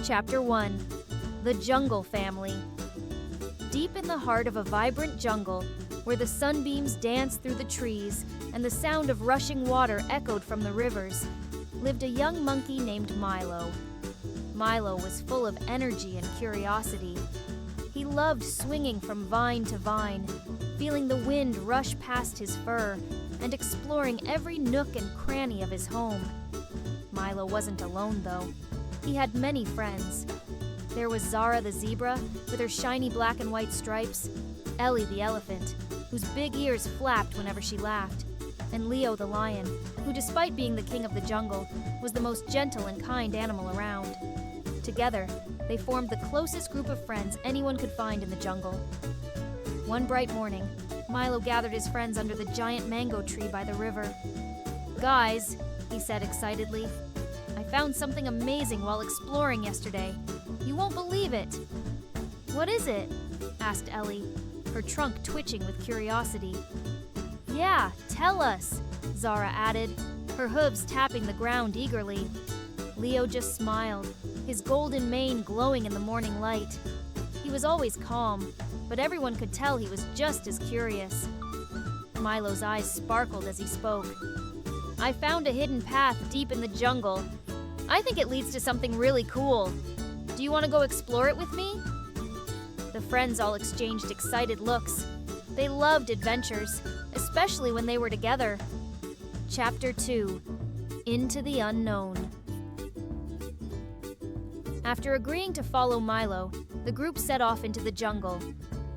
Chapter 1. The Jungle Family. Deep in the heart of a vibrant jungle, where the sunbeams danced through the trees and the sound of rushing water echoed from the rivers, lived a young monkey named Milo. Milo was full of energy and curiosity. He loved swinging from vine to vine, feeling the wind rush past his fur, and exploring every nook and cranny of his home. Milo wasn't alone, though. He had many friends. There was Zara the zebra, with her shiny black and white stripes, Ellie the elephant, whose big ears flapped whenever she laughed, and Leo the lion, who, despite being the king of the jungle, was the most gentle and kind animal around. Together, they formed the closest group of friends anyone could find in the jungle. One bright morning, Milo gathered his friends under the giant mango tree by the river. "Guys," he said excitedly, "I found something amazing while exploring yesterday. You won't believe it." "What is it?" asked Ellie, her trunk twitching with curiosity. "Yeah, tell us," Zara added, her hooves tapping the ground eagerly. Leo just smiled, his golden mane glowing in the morning light. He was always calm, but everyone could tell he was just as curious. Milo's eyes sparkled as he spoke. "I found a hidden path deep in the jungle. I think it leads to something really cool. Do you want to go explore it with me?" The friends all exchanged excited looks. They loved adventures, especially when they were together. Chapter 2. Into the Unknown. After agreeing to follow Milo, the group set off into the jungle.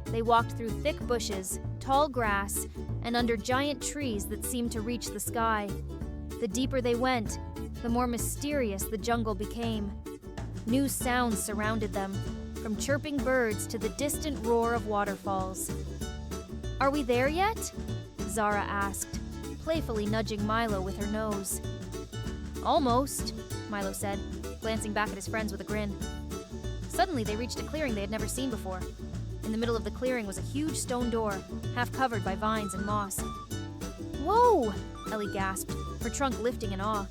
They walked through thick bushes, tall grass, and under giant trees that seemed to reach the sky. The deeper they went, the more mysterious the jungle became. New sounds surrounded them, from chirping birds to the distant roar of waterfalls. "Are we there yet?" Zara asked, playfully nudging Milo with her nose. "Almost," Milo said, glancing back at his friends with a grin. Suddenly they reached a clearing they had never seen before. In the middle of the clearing was a huge stone door, half covered by vines and moss. "Whoa!" Ellie gasped, her trunk lifting in awe.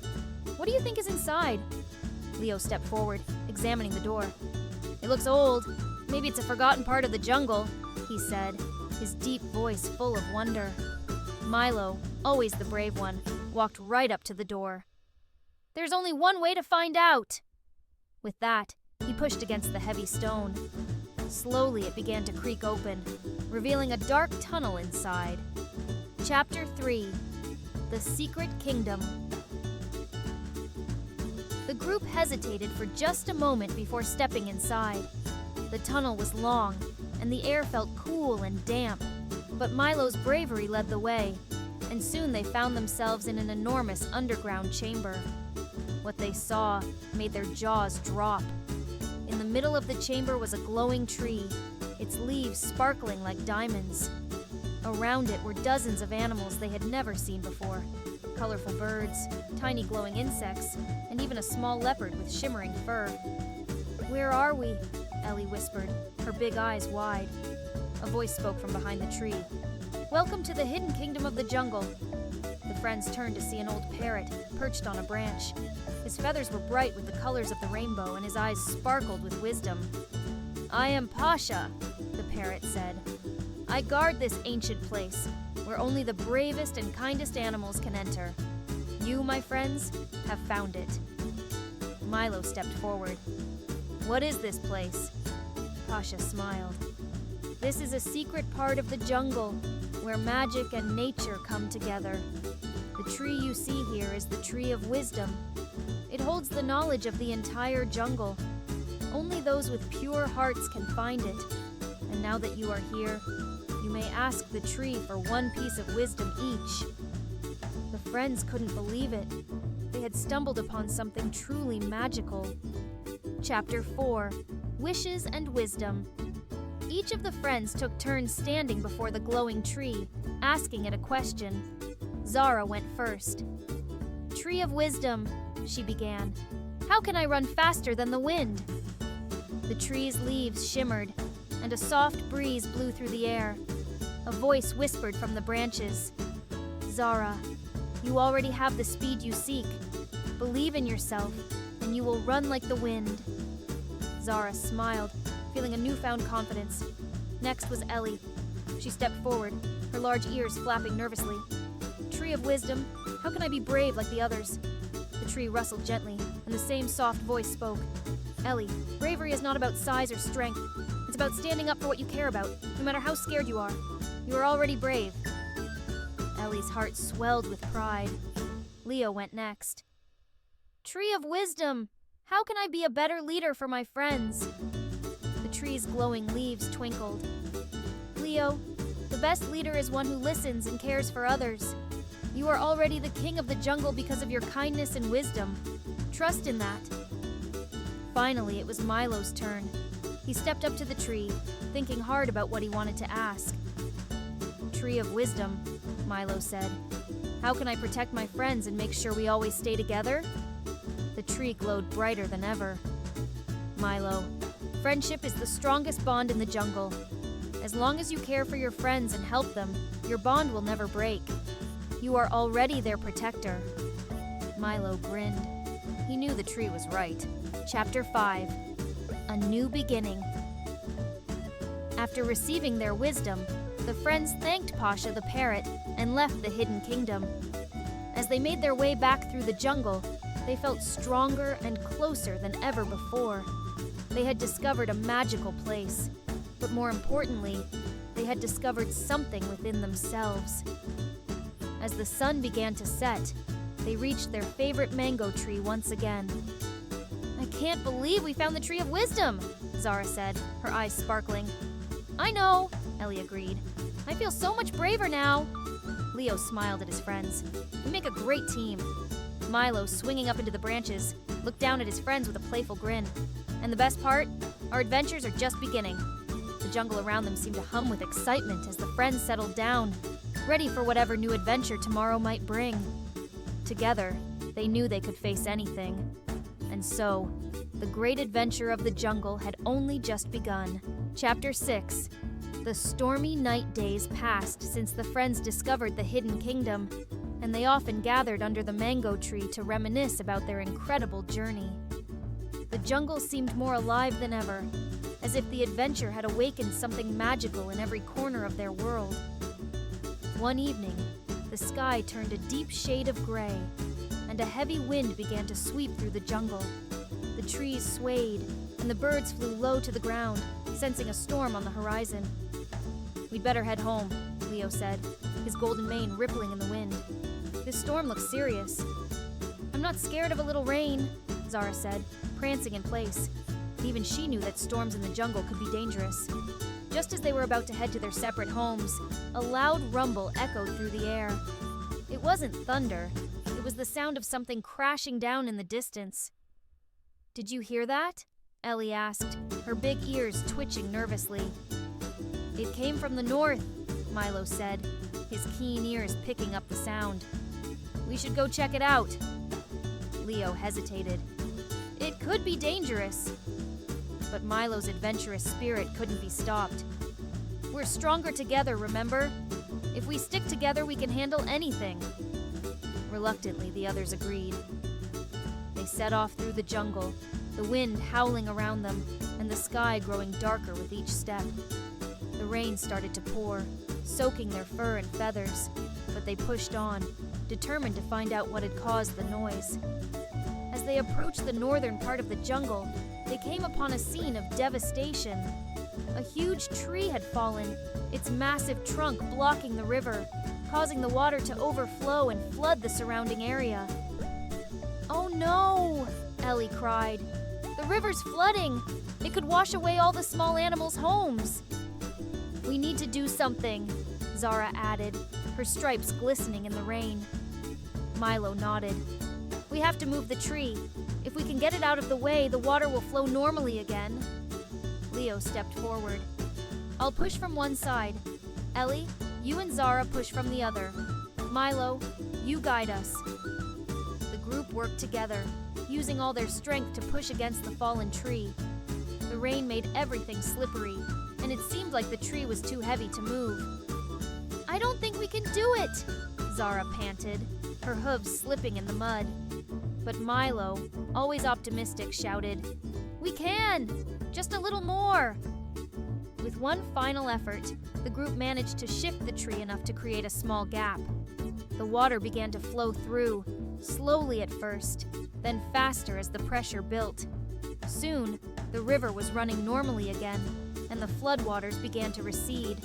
"What do you think is inside?" Leo stepped forward, examining the door. "It looks old. Maybe it's a forgotten part of the jungle," he said, his deep voice full of wonder. Milo, always the brave one, walked right up to the door. "There's only one way to find out!" With that, he pushed against the heavy stone. Slowly it began to creak open, revealing a dark tunnel inside. Chapter 3. The Secret Kingdom. The group hesitated for just a moment before stepping inside. The tunnel was long, and the air felt cool and damp, but Milo's bravery led the way, and soon they found themselves in an enormous underground chamber. What they saw made their jaws drop. In the middle of the chamber was a glowing tree, its leaves sparkling like diamonds. Around it were dozens of animals they had never seen before. Colorful birds, tiny glowing insects, and even a small leopard with shimmering fur. "Where are we?" Ellie whispered, her big eyes wide. A voice spoke from behind the tree. "Welcome to the hidden kingdom of the jungle." The friends turned to see an old parrot perched on a branch. His feathers were bright with the colors of the rainbow, and his eyes sparkled with wisdom. "I am Pasha," the parrot said. "I guard this ancient place, where only the bravest and kindest animals can enter. You, my friends, have found it." Milo stepped forward. "What is this place?" Pasha smiled. "This is a secret part of the jungle, where magic and nature come together. The tree you see here is the tree of wisdom. It holds the knowledge of the entire jungle. Only those with pure hearts can find it. And now that you are here, you may ask the tree for one piece of wisdom each." The friends couldn't believe it. They had stumbled upon something truly magical. Chapter 4. Wishes and Wisdom. Each of the friends took turns standing before the glowing tree, asking it a question. Zara went first. "Tree of Wisdom," she began. "How can I run faster than the wind?" The tree's leaves shimmered, and a soft breeze blew through the air. A voice whispered from the branches. "Zara, you already have the speed you seek. Believe in yourself, and you will run like the wind." Zara smiled, feeling a newfound confidence. Next was Ellie. She stepped forward, her large ears flapping nervously. Tree of wisdom, how can I be brave like the others? The tree rustled gently, and the same soft voice spoke. Ellie, bravery is not about size or strength. It's about standing up for what you care about, no matter how scared you are. You are already brave. Ellie's heart swelled with pride. Leo went next. Tree of wisdom, how can I be a better leader for my friends? The tree's glowing leaves twinkled. Leo, the best leader is one who listens and cares for others. You are already the king of the jungle because of your kindness and wisdom. Trust in that. Finally, it was Milo's turn. He stepped up to the tree, thinking hard about what he wanted to ask. Tree of wisdom, Milo said. How can I protect my friends and make sure we always stay together? The tree glowed brighter than ever. Milo, friendship is the strongest bond in the jungle. As long as you care for your friends and help them, your bond will never break. You are already their protector. Milo grinned. He knew the tree was right. Chapter 5. A New Beginning. After receiving their wisdom, the friends thanked Pasha the parrot and left the hidden kingdom. As they made their way back through the jungle, they felt stronger and closer than ever before. They had discovered a magical place, but more importantly, they had discovered something within themselves. As the sun began to set, they reached their favorite mango tree once again. I can't believe we found the Tree of Wisdom, Zara said, her eyes sparkling. I know, Ellie agreed. I feel so much braver now. Leo smiled at his friends. We make a great team. Milo, swinging up into the branches, looked down at his friends with a playful grin. And the best part? Our adventures are just beginning. The jungle around them seemed to hum with excitement as the friends settled down, ready for whatever new adventure tomorrow might bring. Together, they knew they could face anything. And so, the great adventure of the jungle had only just begun. Chapter 6. The stormy night days passed since the friends discovered the hidden kingdom, and they often gathered under the mango tree to reminisce about their incredible journey. The jungle seemed more alive than ever, as if the adventure had awakened something magical in every corner of their world. One evening, the sky turned a deep shade of gray, and a heavy wind began to sweep through the jungle. The trees swayed, and the birds flew low to the ground, sensing a storm on the horizon. We'd better head home, Leo said, his golden mane rippling in the wind. This storm looks serious. I'm not scared of a little rain, Zara said, prancing in place. Even she knew that storms in the jungle could be dangerous. Just as they were about to head to their separate homes, a loud rumble echoed through the air. It wasn't thunder. It was the sound of something crashing down in the distance. Did you hear that? Ellie asked, her big ears twitching nervously. It came from the north, Milo said, his keen ears picking up the sound. We should go check it out. Leo hesitated. It could be dangerous. But Milo's adventurous spirit couldn't be stopped. We're stronger together, remember? If we stick together, we can handle anything. Reluctantly, the others agreed. They set off through the jungle, the wind howling around them, and the sky growing darker with each step. The rain started to pour, soaking their fur and feathers, but they pushed on, determined to find out what had caused the noise. As they approached the northern part of the jungle, they came upon a scene of devastation. A huge tree had fallen, its massive trunk blocking the river, causing the water to overflow and flood the surrounding area. Oh no! Ellie cried. The river's flooding! It could wash away all the small animals' homes! We need to do something, Zara added, her stripes glistening in the rain. Milo nodded. We have to move the tree. If we can get it out of the way, the water will flow normally again. Leo stepped forward. I'll push from one side. Ellie, you and Zara push from the other. Milo, you guide us. The group worked together, using all their strength to push against the fallen tree. The rain made everything slippery, and it seemed like the tree was too heavy to move. I don't think we can do it, Zara panted, her hooves slipping in the mud. But Milo, always optimistic, shouted, We can! Just a little more! With one final effort, the group managed to shift the tree enough to create a small gap. The water began to flow through, slowly at first, then faster as the pressure built. Soon, the river was running normally again, and the floodwaters began to recede.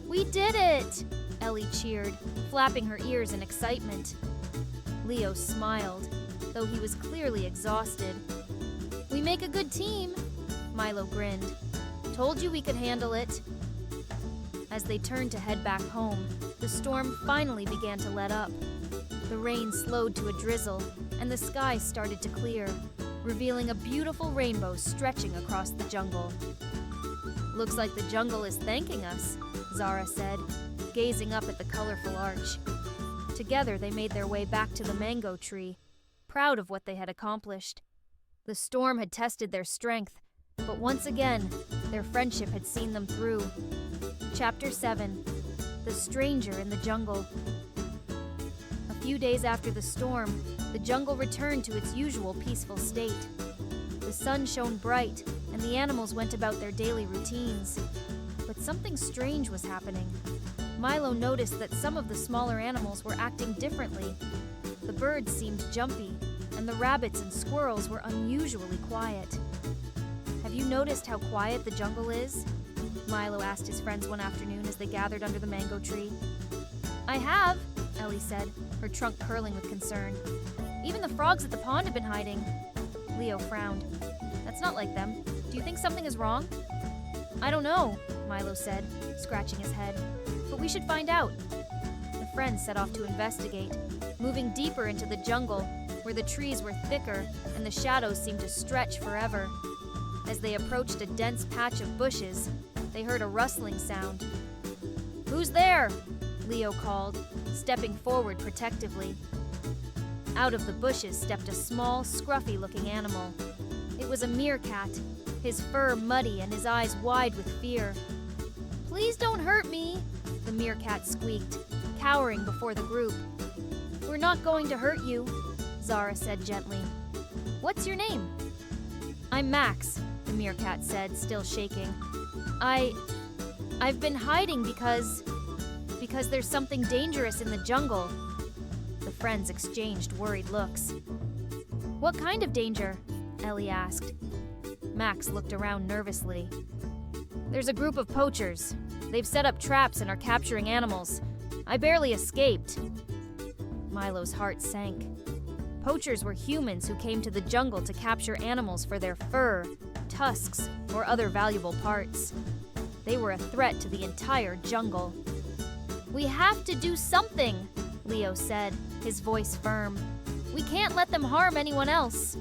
"We did it!" Ellie cheered, flapping her ears in excitement. Leo smiled, though he was clearly exhausted. "We make a good team," Milo grinned. "Told you we could handle it." As they turned to head back home, the storm finally began to let up. The rain slowed to a drizzle, and the sky started to clear, revealing a beautiful rainbow stretching across the jungle. "Looks like the jungle is thanking us," Zara said, gazing up at the colorful arch. Together they made their way back to the mango tree, proud of what they had accomplished. The storm had tested their strength, but once again, their friendship had seen them through. Chapter 7. The Stranger in the Jungle. A few days after the storm, the jungle returned to its usual peaceful state. The sun shone bright, and the animals went about their daily routines. But something strange was happening. Milo noticed that some of the smaller animals were acting differently. The birds seemed jumpy, and the rabbits and squirrels were unusually quiet. "Have you noticed how quiet the jungle is?" Milo asked his friends one afternoon as they gathered under the mango tree. "I have," Ellie said, her trunk curling with concern. "Even the frogs at the pond have been hiding." Leo frowned. "That's not like them. Do you think something is wrong?" "I don't know," Milo said, scratching his head. "But we should find out." The friends set off to investigate, moving deeper into the jungle, where the trees were thicker and the shadows seemed to stretch forever. As they approached a dense patch of bushes, they heard a rustling sound. "Who's there?" Leo called, stepping forward protectively. Out of the bushes stepped a small, scruffy-looking animal. It was a meerkat, his fur muddy and his eyes wide with fear. "Please don't hurt me," the meerkat squeaked, cowering before the group. "We're not going to hurt you," Zara said gently. "What's your name?" "I'm Max," the meerkat said, still shaking. I've been hiding because there's something dangerous in the jungle." The friends exchanged worried looks. "What kind of danger?" Ellie asked. Max looked around nervously. "There's a group of poachers. They've set up traps and are capturing animals. I barely escaped." Milo's heart sank. Poachers were humans who came to the jungle to capture animals for their fur, tusks, or other valuable parts. They were a threat to the entire jungle. "We have to do something," Leo said, his voice firm. "We can't let them harm anyone else."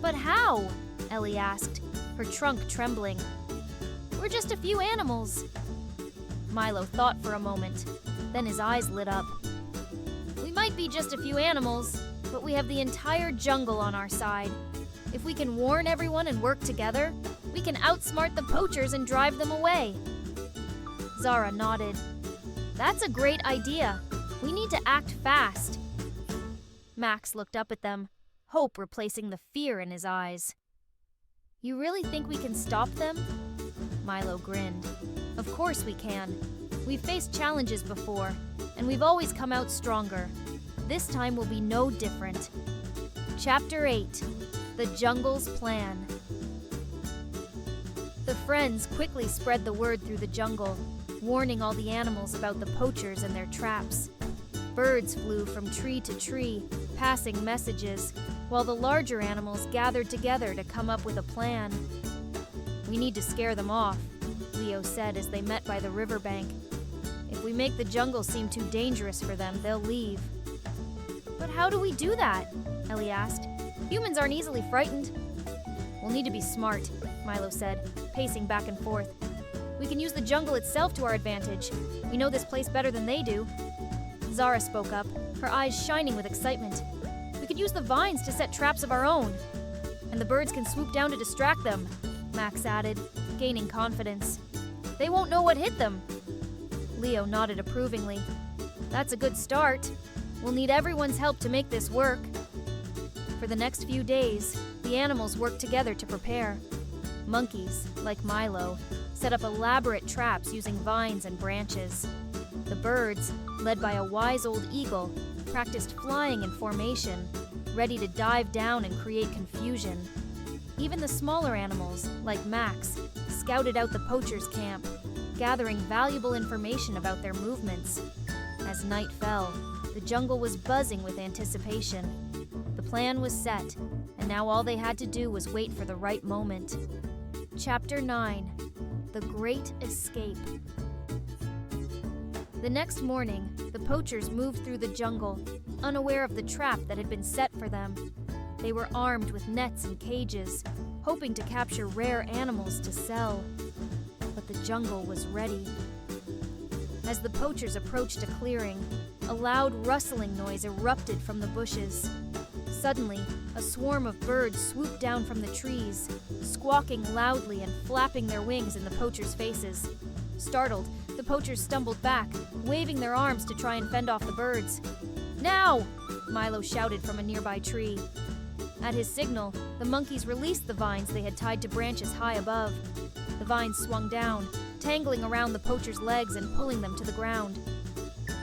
"But how?" Ellie asked, her trunk trembling. "We're just a few animals." Milo thought for a moment, then his eyes lit up. "We might be just a few animals, but we have the entire jungle on our side. If we can warn everyone and work together, we can outsmart the poachers and drive them away." Zara nodded. "That's a great idea. We need to act fast." Max looked up at them, hope replacing the fear in his eyes. "You really think we can stop them?" Milo grinned. "Of course we can. We've faced challenges before, and we've always come out stronger. This time will be no different." Chapter 8. The Jungle's Plan. The friends quickly spread the word through the jungle, warning all the animals about the poachers and their traps. Birds flew from tree to tree, passing messages, while the larger animals gathered together to come up with a plan. "We need to scare them off," Leo said as they met by the riverbank. "If we make the jungle seem too dangerous for them, they'll leave." "But how do we do that?" Ellie asked. "Humans aren't easily frightened." "We'll need to be smart," Milo said, pacing back and forth. "We can use the jungle itself to our advantage. We know this place better than they do." Zara spoke up, her eyes shining with excitement. "We could use the vines to set traps of our own. And the birds can swoop down to distract them," Max added, gaining confidence. "They won't know what hit them." Leo nodded approvingly. "That's a good start. We'll need everyone's help to make this work." For the next few days, The animals worked together to prepare. Monkeys, like Milo, set up elaborate traps using vines and branches. The birds, led by a wise old eagle, practiced flying in formation, ready to dive down and create confusion. Even the smaller animals, like Max, scouted out the poachers' camp, gathering valuable information about their movements. As night fell, the jungle was buzzing with anticipation. The plan was set, and now all they had to do was wait for the right moment. Chapter 9: The Great Escape. The next morning, the poachers moved through the jungle, unaware of the trap that had been set for them. They were armed with nets and cages, hoping to capture rare animals to sell. But the jungle was ready. As the poachers approached a clearing, a loud rustling noise erupted from the bushes. Suddenly, a swarm of birds swooped down from the trees, squawking loudly and flapping their wings in the poachers' faces. Startled, the poachers stumbled back, waving their arms to try and fend off the birds. "Now!" Milo shouted from a nearby tree. At his signal, the monkeys released the vines they had tied to branches high above. The vines swung down, tangling around the poachers' legs and pulling them to the ground.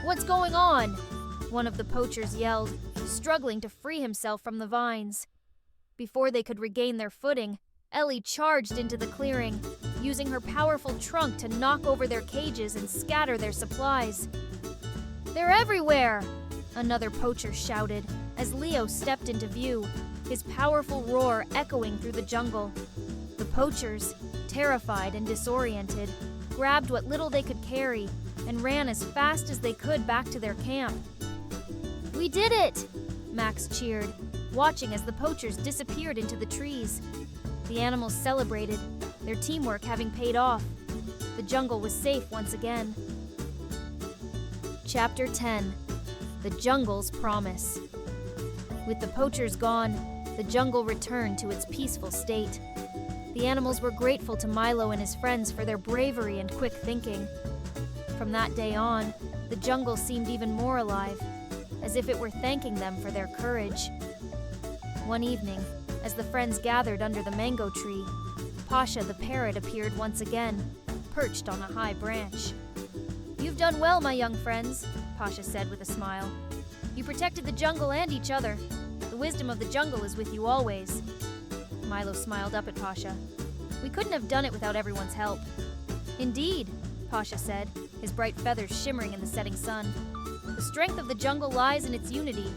"What's going on?" one of the poachers yelled, struggling to free himself from the vines. Before they could regain their footing, Ellie charged into the clearing, using her powerful trunk to knock over their cages and scatter their supplies. "They're everywhere!" another poacher shouted as Leo stepped into view, his powerful roar echoing through the jungle. The poachers, terrified and disoriented, grabbed what little they could carry and ran as fast as they could back to their camp. "We did it!" Max cheered, watching as the poachers disappeared into the trees. The animals celebrated, their teamwork having paid off. The jungle was safe once again. Chapter 10: The Jungle's Promise. With the poachers gone, the jungle returned to its peaceful state. The animals were grateful to Milo and his friends for their bravery and quick thinking. From that day on, the jungle seemed even more alive, as if it were thanking them for their courage. One evening, as the friends gathered under the mango tree, Pasha the parrot appeared once again, perched on a high branch. "You've done well, my young friends," Pasha said with a smile. "You protected the jungle and each other. The wisdom of the jungle is with you always." Milo smiled up at Pasha. "We couldn't have done it without everyone's help." "Indeed," Pasha said, his bright feathers shimmering in the setting sun. "The strength of the jungle lies in its unity.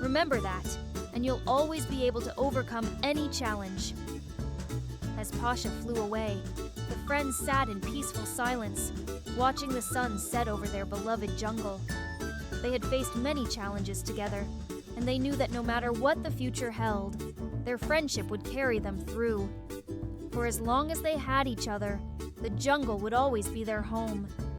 Remember that, and you'll always be able to overcome any challenge." As Pasha flew away, the friends sat in peaceful silence, watching the sun set over their beloved jungle. They had faced many challenges together, and they knew that no matter what the future held, their friendship would carry them through. For as long as they had each other, the jungle would always be their home.